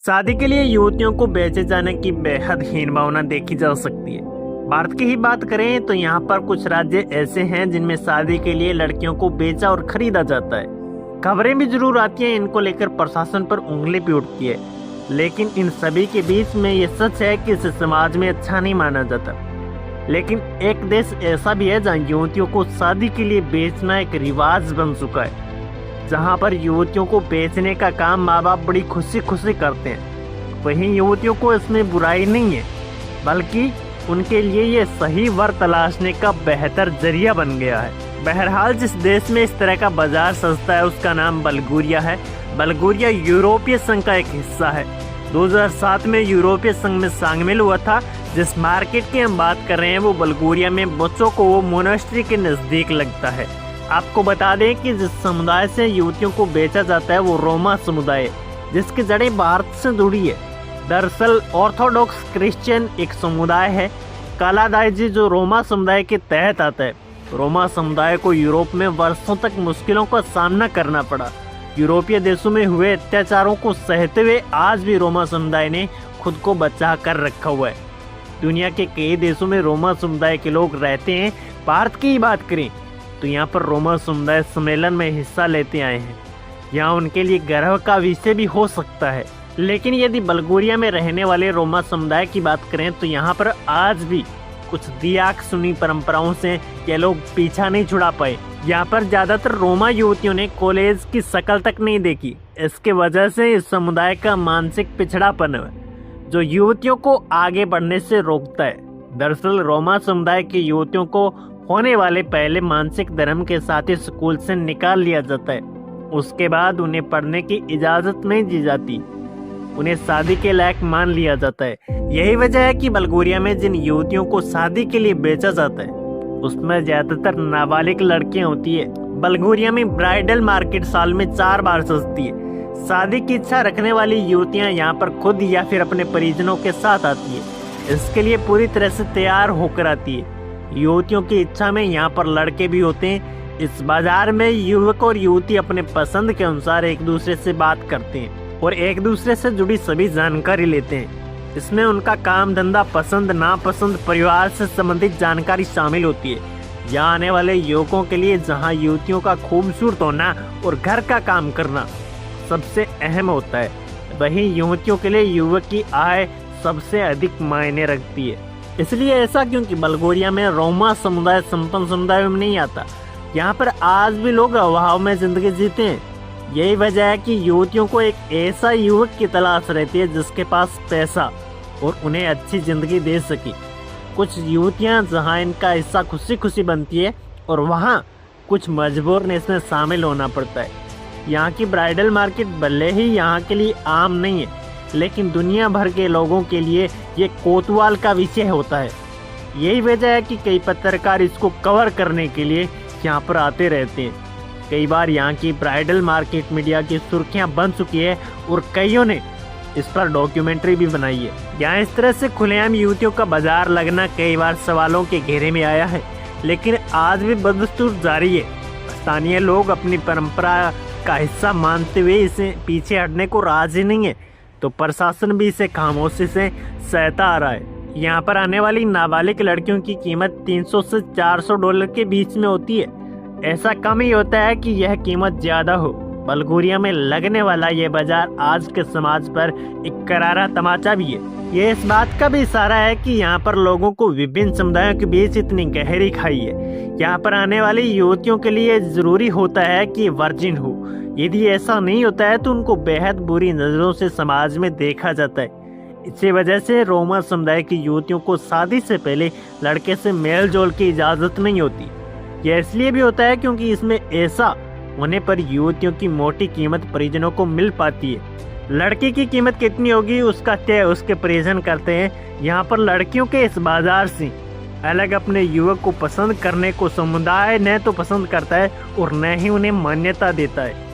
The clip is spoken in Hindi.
शादी के लिए युवतियों को बेचे जाने की बेहद हीन भावना देखी जा सकती है। भारत की ही बात करें तो यहाँ पर कुछ राज्य ऐसे हैं जिनमें शादी के लिए लड़कियों को बेचा और खरीदा जाता है। खबरें भी जरूर आती हैं, इनको लेकर प्रशासन पर उंगली भी उठती है, लेकिन इन सभी के बीच में ये सच है कि इसे समाज में अच्छा नहीं माना जाता। लेकिन एक देश ऐसा भी है जहाँ युवतियों को शादी के लिए बेचना एक रिवाज बन चुका है, जहाँ पर युवतियों को बेचने का काम माँ बाप बड़ी खुशी खुशी करते हैं। वहीं युवतियों को इसमें बुराई नहीं है, बल्कि उनके लिए ये सही वर तलाशने का बेहतर जरिया बन गया है। बहरहाल जिस देश में इस तरह का बाजार सस्ता है उसका नाम बल्गेरिया है। बल्गेरिया यूरोपीय संघ का एक हिस्सा है। 2007 में यूरोपीय संघ में शामिल हुआ था। जिस मार्केट की हम बात कर रहे हैं वो बल्गेरिया में बच्चों को वो मोनास्ट्री के नजदीक लगता है। आपको बता दें कि जिस समुदाय से युवतियों को बेचा जाता है वो रोमा समुदाय है, जिसकी जड़ें भारत से जुड़ी है। दरअसल ऑर्थोडॉक्स क्रिश्चियन एक समुदाय है, कालादायजी, जो रोमा समुदाय के तहत आता है। रोमा समुदाय को यूरोप में वर्षों तक मुश्किलों का सामना करना पड़ा। यूरोपीय देशों में हुए अत्याचारों को सहते हुए आज भी रोमा समुदाय ने खुद को बचा कर रखा हुआ है। दुनिया के कई देशों में रोमा समुदाय के लोग रहते हैं। भारत की ही बात करें तो यहाँ पर रोमा समुदाय सम्मेलन में हिस्सा लेते आए हैं। यहाँ उनके लिए गर्व का विषय भी हो सकता है। लेकिन यदि बल्गेरिया में रहने वाले रोमा समुदाय की बात करें तो यहाँ पर आज भी कुछ दियाक सुनी परंपराओं से ये लोग पीछा नहीं छुड़ा पाए। यहाँ पर ज्यादातर रोमा युवतियों ने कॉलेज की शक्ल तक नहीं देखी। इसके वजह से इस समुदाय का मानसिक पिछड़ापन है जो युवतियों को आगे बढ़ने से रोकता है। दरअसल रोमा समुदाय की युवतियों को होने वाले पहले मानसिक धर्म के साथ ही स्कूल से निकाल लिया जाता है। उसके बाद उन्हें पढ़ने की इजाजत नहीं दी जाती, उन्हें शादी के लायक मान लिया जाता है। यही वजह है कि बल्गेरिया में जिन युवतियों को शादी के लिए बेचा जाता है उसमें ज्यादातर नाबालिग लड़कियां होती है। बल्गेरिया में ब्राइडल मार्केट साल में 4 बार सजती है। शादी की इच्छा रखने वाली युवतियां यहाँ पर खुद या फिर अपने परिजनों के साथ आती है। इसके लिए पूरी तरह से तैयार होकर आती है। युवतियों की इच्छा में यहाँ पर लड़के भी होते हैं। इस बाजार में युवक और युवती अपने पसंद के अनुसार एक दूसरे से बात करते हैं और एक दूसरे से जुड़ी सभी जानकारी लेते हैं। इसमें उनका काम धंधा, पसंद नापसंद, परिवार से संबंधित जानकारी शामिल होती है। यहाँ आने वाले युवकों के लिए जहाँ युवतियों का खूबसूरत होना और घर का काम करना सबसे अहम होता है, वहीं युवतियों के लिए युवक की आय सबसे अधिक मायने रखती है। इसलिए ऐसा क्योंकि बल्गेरिया में रोमा समुदाय संपन्न समुदाय में नहीं आता। यहाँ पर आज भी लोग अभाव में जिंदगी जीते हैं। यही वजह है कि युवतियों को एक ऐसा युवक की तलाश रहती है जिसके पास पैसा और उन्हें अच्छी जिंदगी दे सके। कुछ युवतियाँ जहाँ इनका हिस्सा खुशी खुशी बनती है और वहाँ कुछ मजबूरनेस में शामिल होना पड़ता है। यहाँ की ब्राइडल मार्केट भले ही यहाँ के लिए आम नहीं है, लेकिन दुनिया भर के लोगों के लिए ये कोतवाल का विषय होता है। यही वजह है कि कई पत्रकार इसको कवर करने के लिए यहाँ पर आते रहते हैं। कई बार यहाँ की ब्राइडल मार्केट मीडिया की सुर्खियाँ बन चुकी है और कईयों ने इस पर डॉक्यूमेंट्री भी बनाई है। यहाँ इस तरह से खुलेआम युवतियों का बाजार लगना कई बार सवालों के घेरे में आया है, लेकिन आज भी बदस्तूर जारी है। स्थानीय लोग अपनी परंपरा का हिस्सा मानते हुए इसे पीछे हटने को राजी नहीं है, तो प्रशासन भी इसे खामोशी से सहता आ रहा है। यहाँ पर आने वाली नाबालिग लड़कियों की कीमत $300 से $400 के बीच में होती है। ऐसा कम ही होता है कि यह कीमत ज्यादा हो। बल्गेरिया में लगने वाला यह बाजार आज के समाज पर एक करारा तमाचा भी है। ये इस बात का भी इशारा है कि यहाँ पर लोगों को विभिन्न समुदायों के बीच इतनी गहरी खाई है। यहाँ पर आने वाली युवतियों के लिए जरूरी होता है कि वर्जिन हो। यदि ऐसा नहीं होता है तो उनको बेहद बुरी नजरों से समाज में देखा जाता है। इसी वजह से रोमा समुदाय की युवतियों को शादी से पहले लड़के से मेल जोल की इजाजत नहीं होती। यह इसलिए भी होता है क्योंकि इसमें ऐसा होने पर युवतियों की मोटी कीमत परिजनों को मिल पाती है। लड़की की कीमत कितनी होगी उसका तय उसके परिजन करते हैं। यहाँ पर लड़कियों के इस बाजार से अलग अपने युवक को पसंद करने को समुदाय न तो पसंद करता है और न ही उन्हें मान्यता देता है।